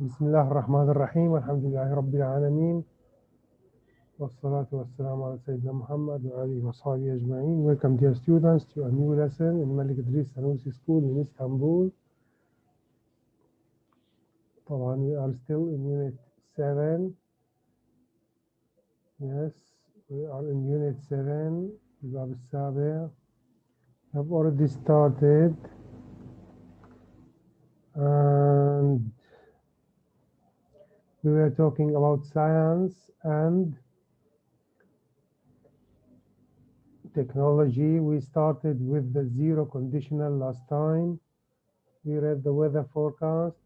بسم الله الرحمن الرحيم والحمد لله رب العالمين والصلاة والسلام على سيدنا محمد وآله وصحبه أجمعين. Welcome dear students to a new lesson in Malik Idris Sanusi School in Istanbul. طبعا we are still in unit 7. Yes, we are in unit 7 الباب السابع. We have already started and we were talking about science and technology. We started with the zero conditional last time. We read the weather forecast,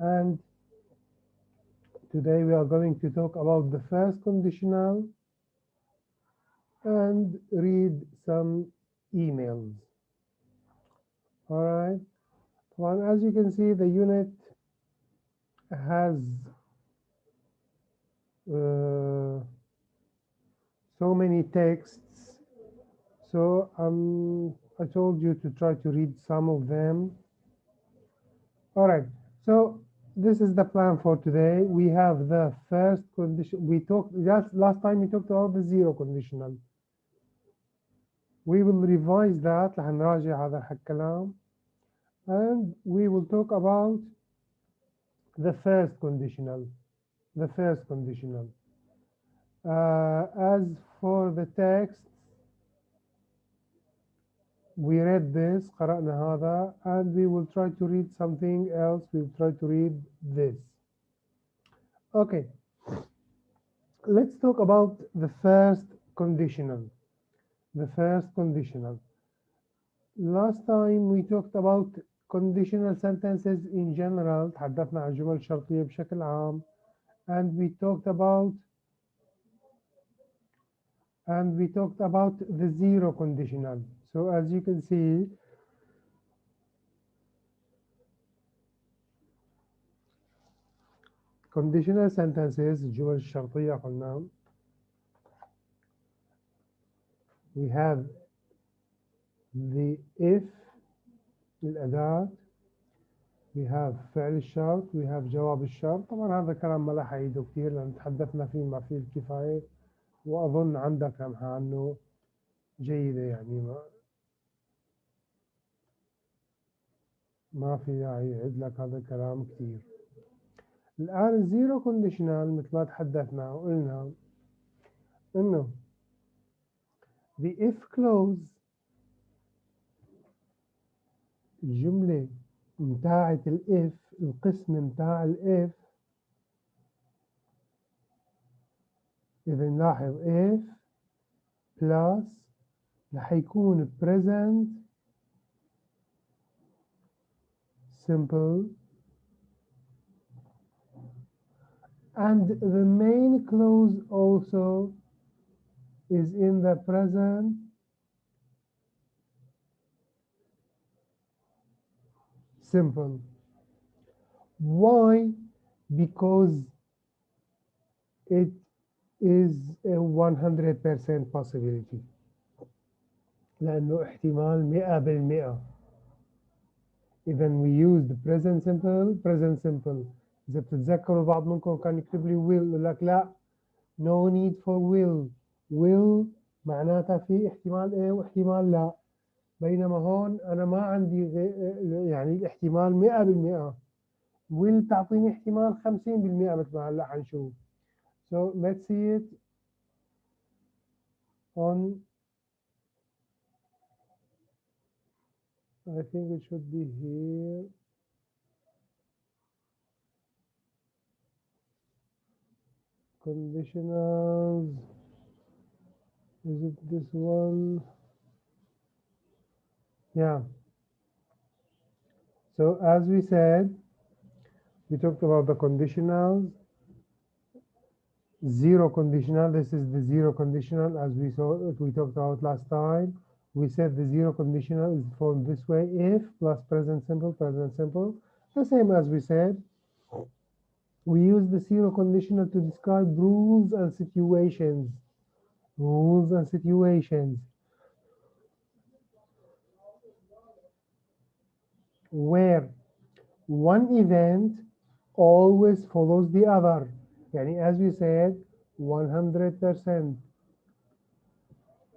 and today we are going to talk about the first conditional and read some emails. All right. Well, as you can see, the unit has so many texts. So I told you to try to read some of them. All right. So this is the plan for today. We have the first condition. We talked last time. We talked about the zero conditional. We will revise that. رح نراجع هذا الكلام. And we will talk about the first conditional. The first conditional. As for the text, we read this, قرأنا هذا, and we will try to read something else. We will try to read this. Okay. Let's talk about the first conditional. The first conditional. Last time we talked about conditional sentences in general. تحدثنا عن الجمل الشرطية بشكل عام. And we talked about the zero conditional. So as you can see, conditional sentences الجمل الشرطية قلنا. We have the if الأداة. We have فعل الشرط. We have جواب الشرط. طبعا هذا كلام ما له حيده كثير لأن تحدثنا فيه ما فيه الكفاية، وأظن عندك لمحة عنه جيدة، يعني ما في داعي يعيد لك هذا الكلام كثير. الآن الزيرو كونديشنال مثل ما تحدثنا وقلنا إنه the if clause الجملة متاعة الإف، القسم متاع الإف، إذا نلاحظ if plus رح يكون present simple and the main clause also is in the present simple. Why? Because it is a 100% possibility. لأنه احتمال 100%. إذا we use the present simple. إذا بتتذكروا بعض منكم كان يكتب لي will، يقول لك لا no need for will معناتها في احتمال إيه واحتمال لا، بينما هون أنا ما عندي يعني الاحتمال 100%. will تعطيني احتمال 50% مثل ما هلا حنشوف. So let's see it on. I think it should be here. Conditionals. Is it this one? Yeah. So as we said, we talked about the conditionals. Zero conditional. This is the zero conditional as we talked about last time. We said the zero conditional is formed this way: if plus present simple, the same as we said. We use the zero conditional to describe rules and situations. Rules and situations where one event always follows the other. يعني as we said 100%.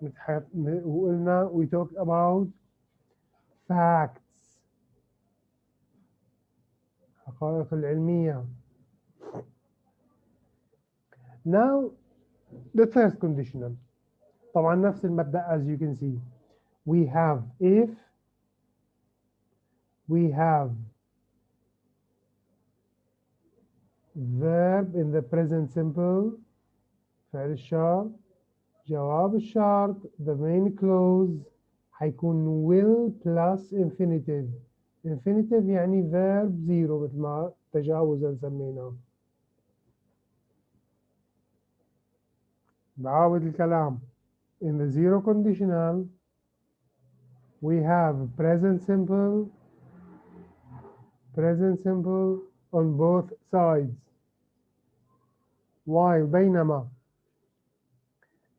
وقلنا we talked about facts حقائق العلمية. Now the first conditional طبعا نفس المبدأ as you can see. We have if, we have verb in the present simple فعل الشرط، جواب الشرط the main clause حيكون will plus infinitive. infinitive يعني verb zero مثل ما تجاوزا سميناه. بعاود الكلام. In the zero conditional we have present simple on both sides. while بينما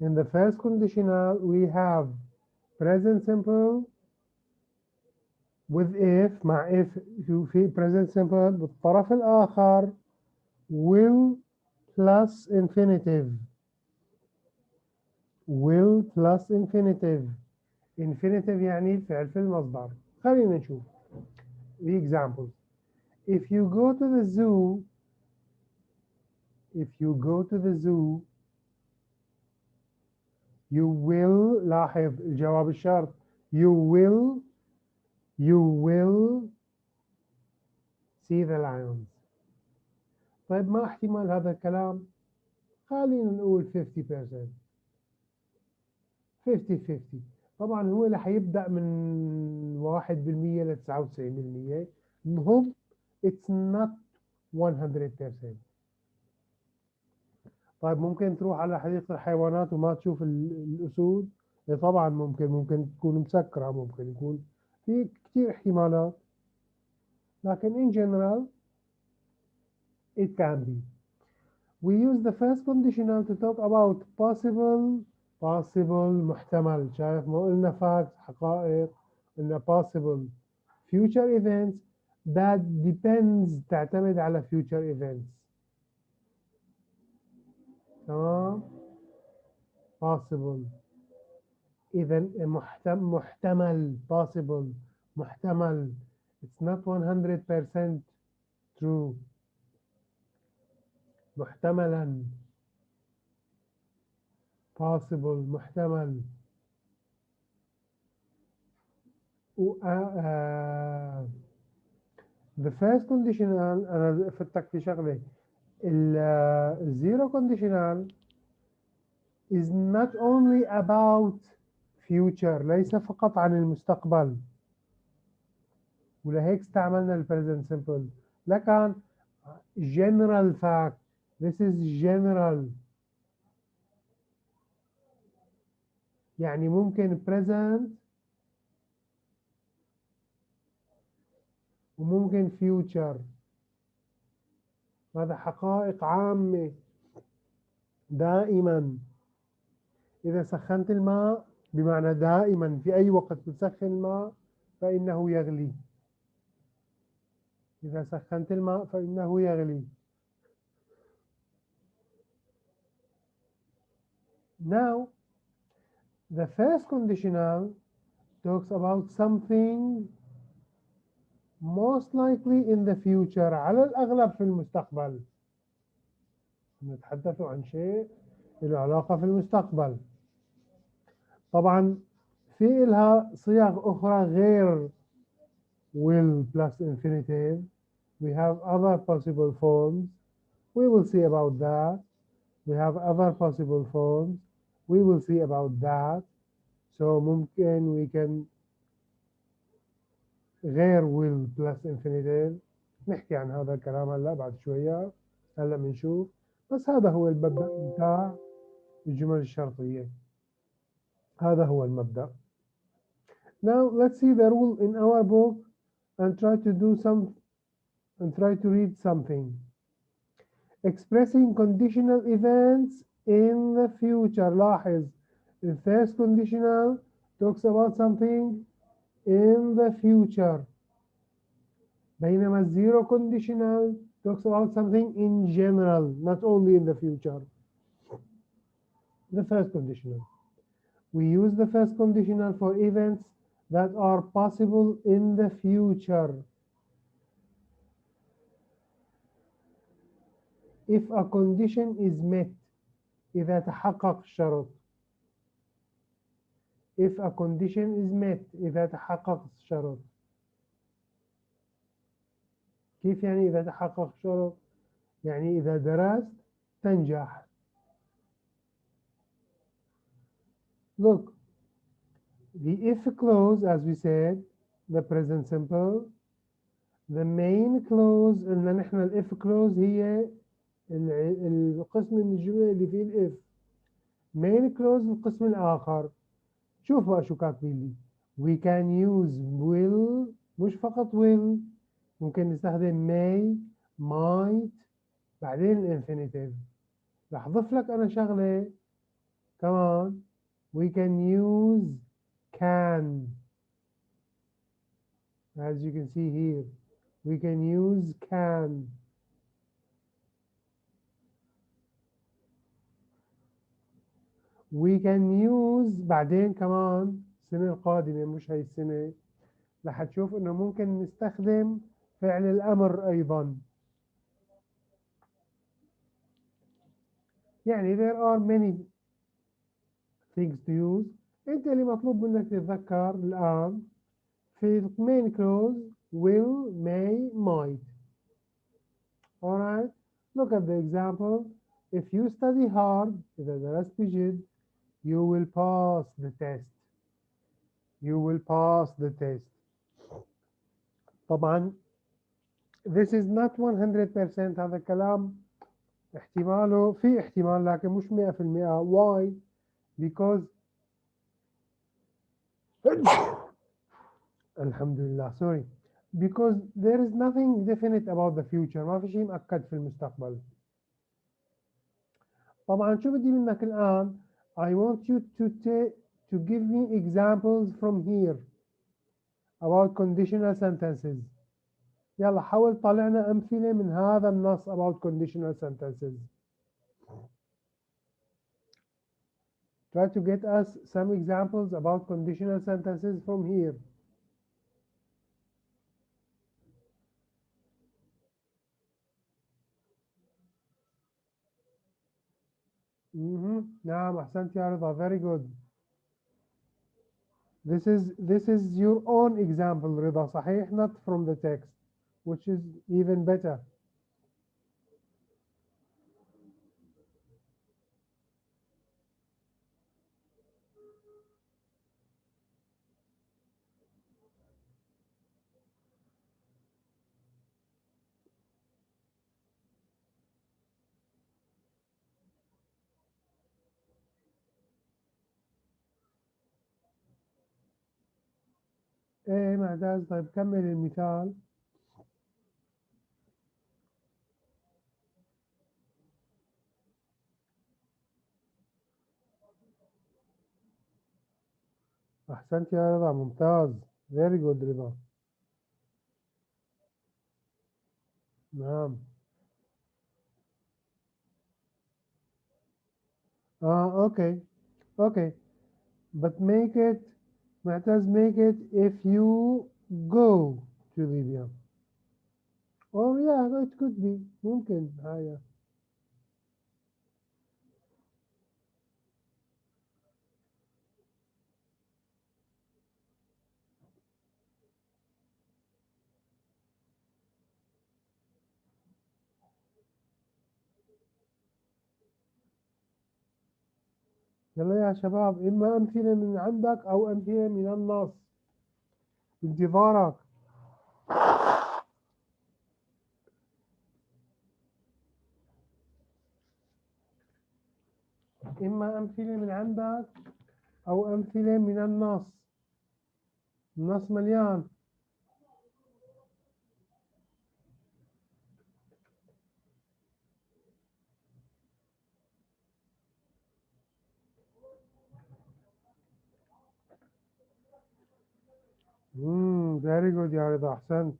in the first conditional we have present simple with if مع if في present simple بالطرف الآخر will plus infinitive. will plus infinitive. infinitive يعني فعل في المصدر. خلينا نشوف the examples. If you go to the zoo, you will لاحظ الجواب الشرط you will see the lions. طيب ما احتمال هذا الكلام؟ خلينا نقول 50%. 50-50. طبعا هو اللي حيبدأ من 1% ل 99%. المهم it's not 100%. طيب ممكن تروح على حديقة الحيوانات وما تشوف الأسود؟ طبعا ممكن تكون مسكرة، ممكن يكون في كثير احتمالات، لكن in general it can be. We use the first conditional to talk about possible محتمل. شايف ما قلنا facts حقائق، قلنا possible future events that depends تعتمد على future events. تمام. possible إذا محتمل possible محتمل it's not 100% true. محتملا possible محتمل. the first conditional أنا فتك في شغلة. zero conditional is not only about future ليس فقط عن المستقبل، ولهيك استعملنا ال present simple. لكن general fact this is general يعني ممكن present وممكن future. هذا حقائق عامة دائما. إذا سخنت الماء بمعنى دائما في أي وقت تسخن الماء فإنه يغلي. إذا سخنت الماء فإنه يغلي. Now the first conditional talks about something most likely in the future على الأغلب في المستقبل. نتحدث عن شيء له علاقة في المستقبل. طبعا في إلها صيغ أخرى غير will plus infinitive. We have other possible forms. We will see about that. We have other possible forms. We will see about that. So ممكن we can غير will plus infinitive. نحكي عن هذا الكلام هلا بعد شوية. هلا بنشوف. بس هذا هو المبدأ بتاع الجمل الشرطية. هذا هو المبدأ. Now let's see the rule in our book and try to read something. Expressing conditional events in the future. لاحظ the first conditional talks about something in the future. بينما zero conditional talks about something in general, not only in the future. The first conditional. We use the first conditional for events that are possible in the future. If a condition is met إذا تحقق الشرط. If a condition is met إذا تحقق الشرط. كيف يعني إذا تحقق الشرط؟ يعني إذا درست تنجح. Look, the if clause, as we said, the present simple, the main clause قلنا نحن ال if clause هي القسم من الجملة اللي فيه ال if. main clause القسم الآخر. شوف بقى شو كاتبين لي. we can use will، مش فقط will، ممكن نستخدم may، might، بعدين الانفينيتيف. رح أضيف لك أنا شغلة كمان. we can use can. As you can see here, we can use can. we can use بعدين كمان السنة القادمة مش هاي السنة رح تشوف إنه ممكن نستخدم فعل الأمر أيضا. يعني there are many things to use. أنت اللي مطلوب منك تتذكر الآن في main clause will, may, might. Alright, look at the example. If you study hard, إذا درست بجد, you will pass the test. You will pass the test. طبعا this is not 100%. هذا الكلام احتماله في احتمال لكن مش 100%. Why? Because Alhamdulillah, sorry. Because there is nothing definite about the future. ما في شيء مؤكد في المستقبل. طبعا شو بدي منك الآن؟ I want you to give me examples from here about conditional sentences. يلا حاول طلعنا أمثلة من هذا النص about conditional sentences. Try to get us some examples about conditional sentences from here. نعم أحسنت يا رضا. Very good. This is your own example رضا صحيح, not from the text, which is even better. ايه معتز. طيب كمل المثال. أحسنت يا رضا. ممتاز. very good رضا. نعم. okay. Okay. But make it, معتز, make it if you go to Libya. Oh yeah, it could be. ممكن هاي. يلا يا شباب، إما أمثلة من عندك أو أمثلة من النص. بانتظارك. إما أمثلة من عندك أو أمثلة من النص. النص مليان. very good يا رضا. أحسنت.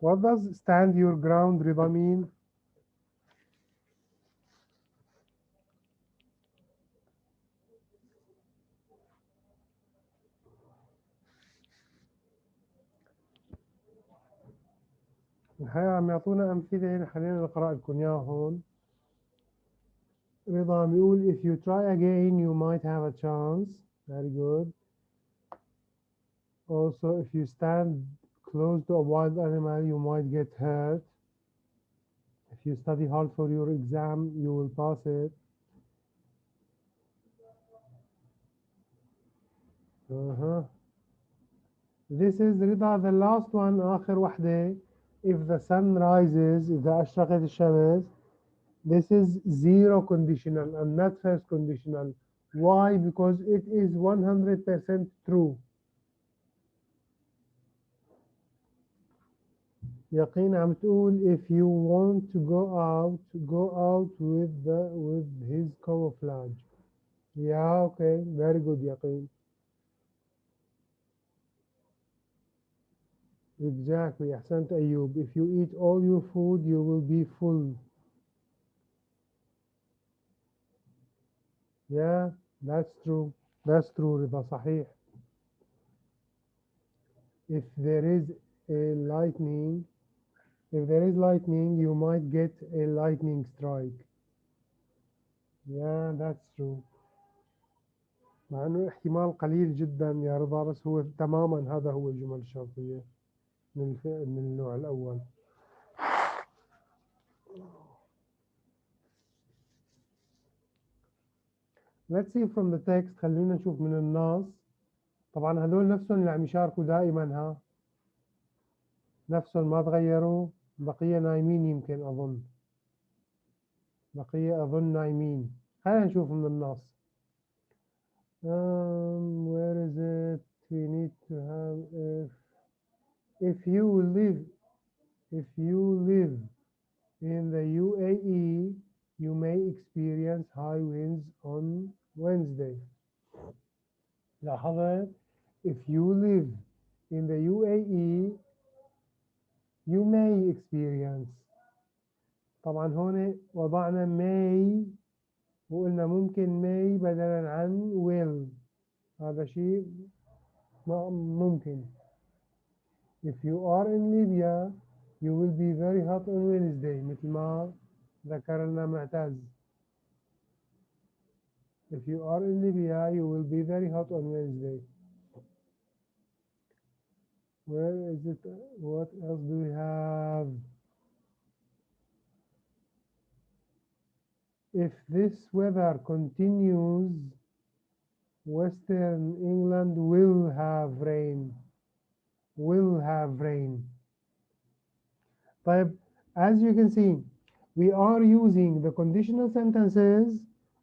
What does stand your ground رضا mean? الحقيقة عم يعطونا أمثلة، خلينا نقرأ لكم إياها هون. رضا عم يقول if you try again you might have a chance. Very good. Also if you stand close to a wild animal you might get hurt. If you study hard for your exam you will pass it. This is رضا the last one، آخر وحدة. If the sun rises، إذا أشرقت الشمس. This is zero conditional and not first conditional. Why? Because it is 100% true. يقين عم تقول if you want to go out with his camouflage. Yeah, okay, very good يقين. Exactly. أحسنت أيوب. If you eat all your food you will be full. Yeah, that's true. That's true رضا صحيح. If there is lightning you might get a lightning strike. Yeah, that's true. مع انه احتمال قليل جدا يا رضا، بس هو تماما هذا هو الجمل الشرطية من النوع الأول. Let's see from the text. خلينا نشوف من النص. طبعا هذول نفسهم اللي عم يشاركوا دائما، ها نفسهم ما تغيروا. بقية نايمين يمكن، بقية أظن نايمين. خلينا نشوف من النص. Where is it? We need to have if you live in the UAE you may experience high winds on Wednesday. لاحظت if you live in the UAE you may experience. طبعا هون وضعنا may وقلنا ممكن may بدلا عن will. هذا شيء ممكن. If you are in Libya you will be very hot on Wednesday، مثل ما ذكر لنا معتز. If you are in Libya you will be very hot on Wednesday. Where is it? What else do we have? If this weather continues Western England will have rain. طيب, as you can see we are using the conditional sentences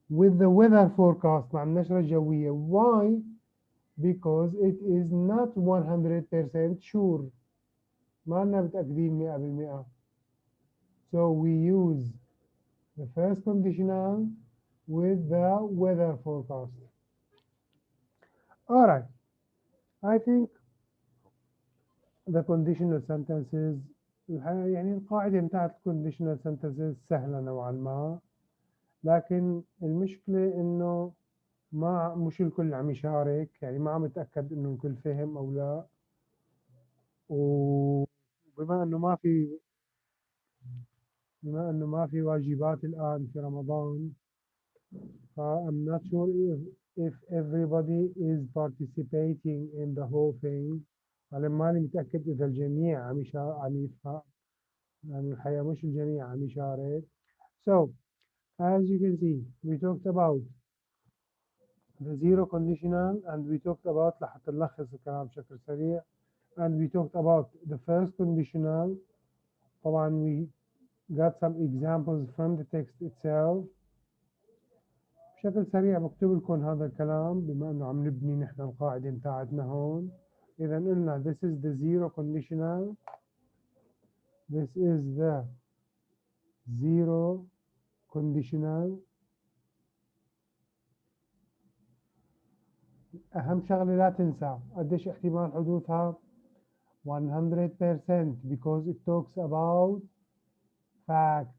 with the weather forecast مع النشرة الجوية. Why? Because it is not 100% sure. ما لنا متأكدين 100%. So we use the first conditional with the weather forecast. Alright, I think the conditional sentences يعني القاعدة بتاعت conditional sentences سهلة نوعا ما، لكن المشكلة إنه مش الكل عم يشارك، يعني ما عم أتأكد إنه الكل فهم أو لا. وبما إنه ما في واجبات الآن في رمضان، I'm not sure if everybody is participating in the whole thing. أنا ماني متأكد إذا الجميع عم يفهم، يعني الحقيقة مش الجميع عم يشارك. So as you can see we talked about the zero conditional and we talked about لحتى نلخص الكلام بشكل سريع and we talked about the first conditional. طبعا we got some examples from the text itself. بشكل سريع بكتب لكم هذا الكلام بما انه عم نبني نحن القاعدة بتاعتنا هون. اذا قلنا this is the zero conditional, this is the zero conditional. اهم شغلة لا تنسى قديش احتمال حدوثها 100% because it talks about facts.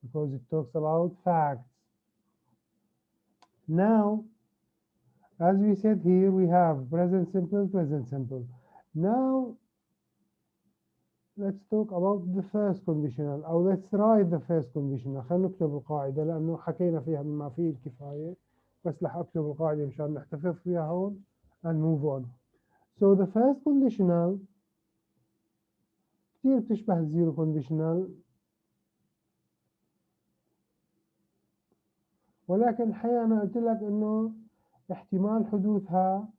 Because it talks about facts. Now, as we said here, we have present simple, present simple. Now, let's talk about the first conditional أو let's write the first conditional. خلينا نكتب القاعدة لأنه حكينا فيها بما فيه الكفاية، بس رح أكتب القاعدة مشان نحتفظ فيها هون and move on. So the first conditional كتير بتشبه الزيرو conditional، ولكن الحقيقة أنا قلت لك إنه احتمال حدوثها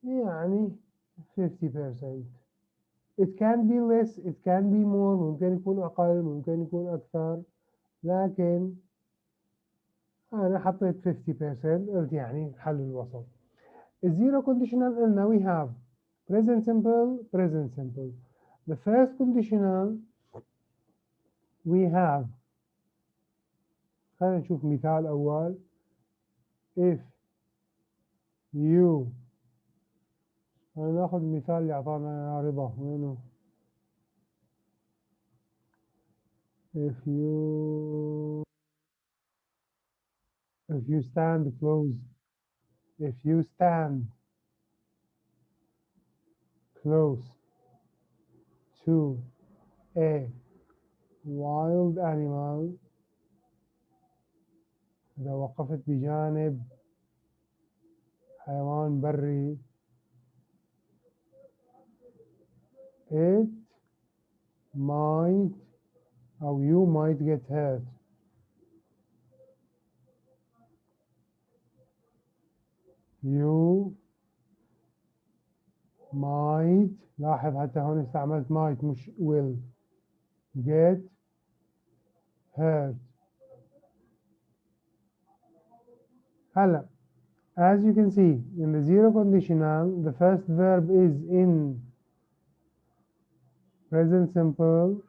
يعني 50%. It can be less, it can be more، ممكن يكون أقل، ممكن يكون أكثر، لكن أنا حطيت 50%، قلت يعني الحل الوسط. الزيرو conditional قلنا we have present simple, present simple. The first conditional we have، خلينا نشوف مثال أول. if you، هناخد المثال اللي أعطانا رضا وينه. if you stand close، if you stand close to a wild animal، إذا وقفت بجانب حيوان بري، it might أو you might get hurt. you might، لاحظ حتى هون استعملت might مش will، get hurt. هلا as you can see in the zero conditional the first verb is in present simple.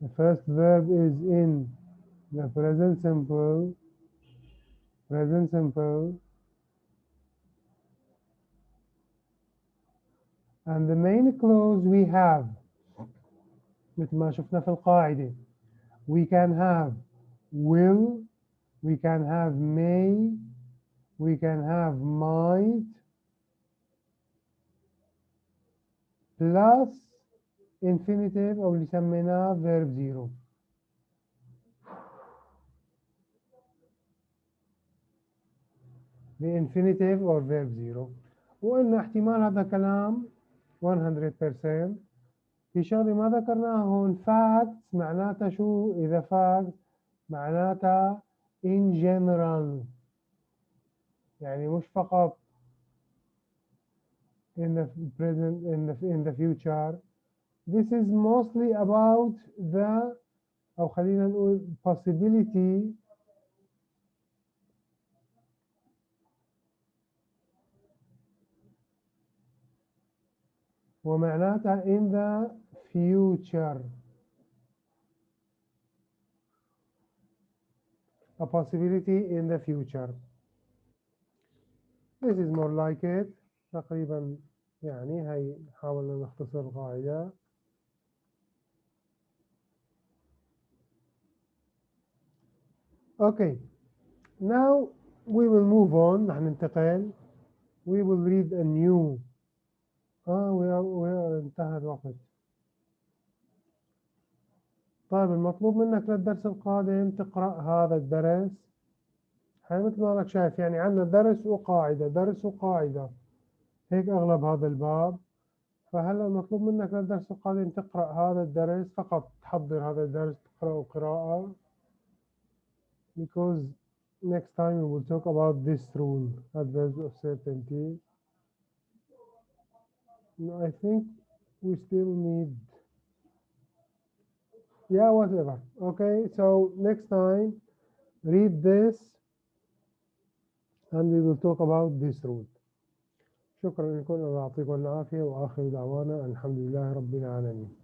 The first verb is in the present simple. Present simple. And the main clause we have مثل ما شفنا في القاعدة we can have will, we can have may, we can have might plus infinitive أو اللي سميناه verb zero. the infinitive or verb zero. وقلنا احتمال هذا كلام 100%. في شغلة ما ذكرناها هون facts معناتها شو؟ إذا facts معناتها in general، يعني مش فقط in the present in the future. This is mostly about the أو خلينا نقول possibility ومعناتها in the future. A possibility in the future. This is more like it. تقريبا يعني هي حاولنا نختصر القاعدة. Okay, now we will move on. رح ننتقل. We will read a new. انتهى الوقت. طيب المطلوب منك للدرس القادم تقرأ هذا الدرس. هاي مثل ما لك شايف يعني عندنا درس وقاعدة، درس وقاعدة، هيك أغلب هذا الباب. فهلا المطلوب منك للدرس القادم تقرأ هذا الدرس، فقط تحضر هذا الدرس تقرأه قراءة. Because next time we will talk about this rule, adverbs of certainty. No, I think we still need, yeah, whatever. Okay, so next time read this and we will talk about this rule. شكرا لكم، الله يعطيكم العافية، وآخر دعوانا الحمد لله رب العالمين.